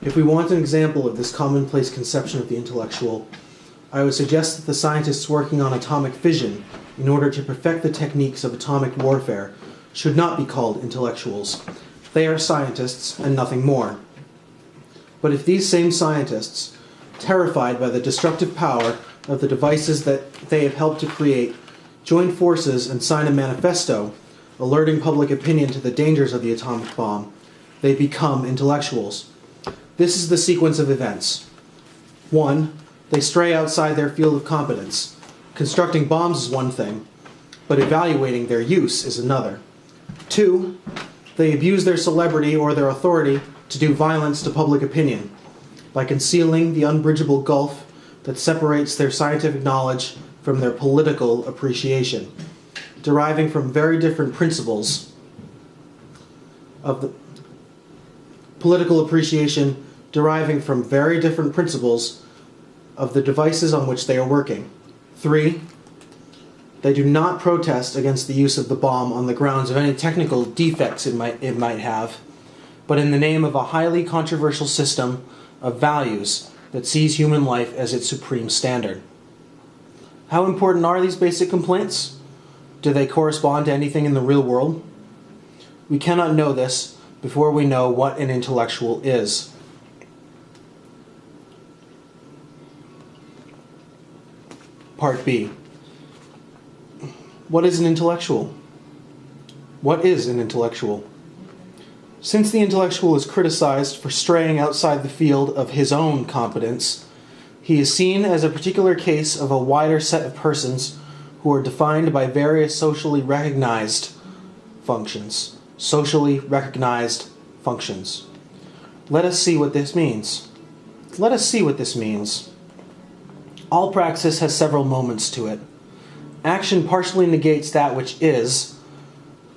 If we want an example of this commonplace conception of the intellectual, I would suggest that the scientists working on atomic fission in order to perfect the techniques of atomic warfare should not be called intellectuals. They are scientists and nothing more. But if these same scientists, terrified by the destructive power of the devices that they have helped to create, join forces and sign a manifesto alerting public opinion to the dangers of the atomic bomb, they become intellectuals. This is the sequence of events. 1. They stray outside their field of competence. Constructing bombs is one thing, but evaluating their use is another. 2. They abuse their celebrity or their authority to do violence to public opinion by concealing the unbridgeable gulf that separates their scientific knowledge from their political appreciation, deriving from very different principles of the political appreciation deriving from very different principles of the devices on which they are working. 3. They do not protest against the use of the bomb on the grounds of any technical defects it might have, but in the name of a highly controversial system of values that sees human life as its supreme standard. How important are these basic complaints? Do they correspond to anything in the real world? We cannot know this before we know what an intellectual is. Part B. What is an intellectual? What is an intellectual? Since the intellectual is criticized for straying outside the field of his own competence, he is seen as a particular case of a wider set of persons who are defined by various socially recognized functions. Socially recognized functions. Let us see what this means. All praxis has several moments to it. Action partially negates that which is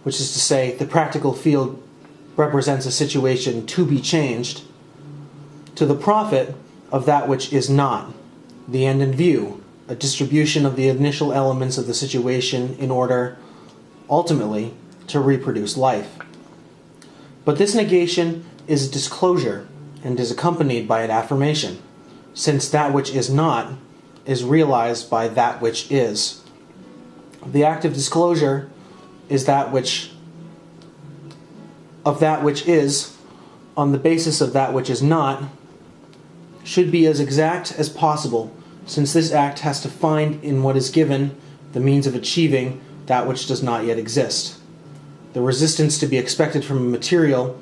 to say, the practical field represents a situation to be changed, to the profit of that which is not, the end in view, a distribution of the initial elements of the situation in order, ultimately, to reproduce life. But this negation is a disclosure and is accompanied by an affirmation, since that which is not is realized by that which is. The act of disclosure is that which is, on the basis of that which is not, should be as exact as possible, since this act has to find in what is given the means of achieving that which does not yet exist. The resistance to be expected from a material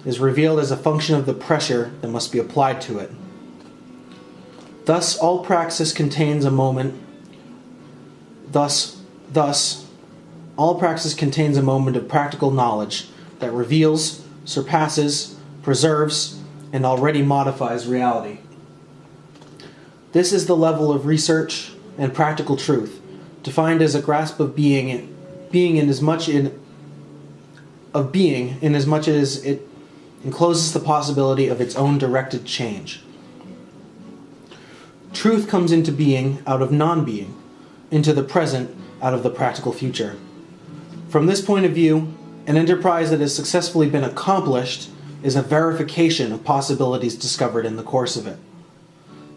is revealed as a function of the pressure that must be applied to it. Thus, all praxis contains a moment. All praxis contains a moment of practical knowledge that reveals, surpasses, preserves, and already modifies reality. This is the level of research and practical truth, defined as a grasp of being in as much as it encloses the possibility of its own directed change. Truth comes into being out of non-being, into the present out of the practical future. From this point of view, an enterprise that has successfully been accomplished is a verification of possibilities discovered in the course of it.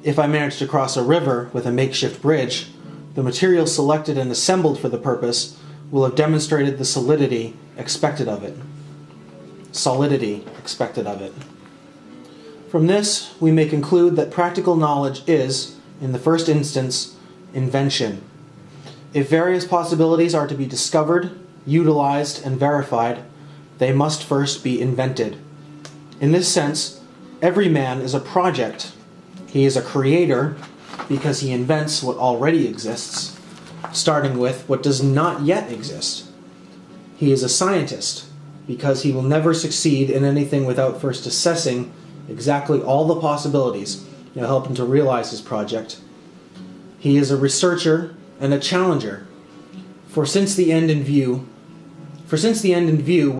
If I manage to cross a river with a makeshift bridge, the material selected and assembled for the purpose will have demonstrated the solidity expected of it. From this, we may conclude that practical knowledge is, in the first instance, invention. If various possibilities are to be discovered, utilized, and verified, they must first be invented. In this sense, every man is a project. He is a creator because he invents what already exists, starting with what does not yet exist. He is a scientist because he will never succeed in anything without first assessing exactly all the possibilities that help him to realize his project. He is a researcher and a challenger, for since the end in view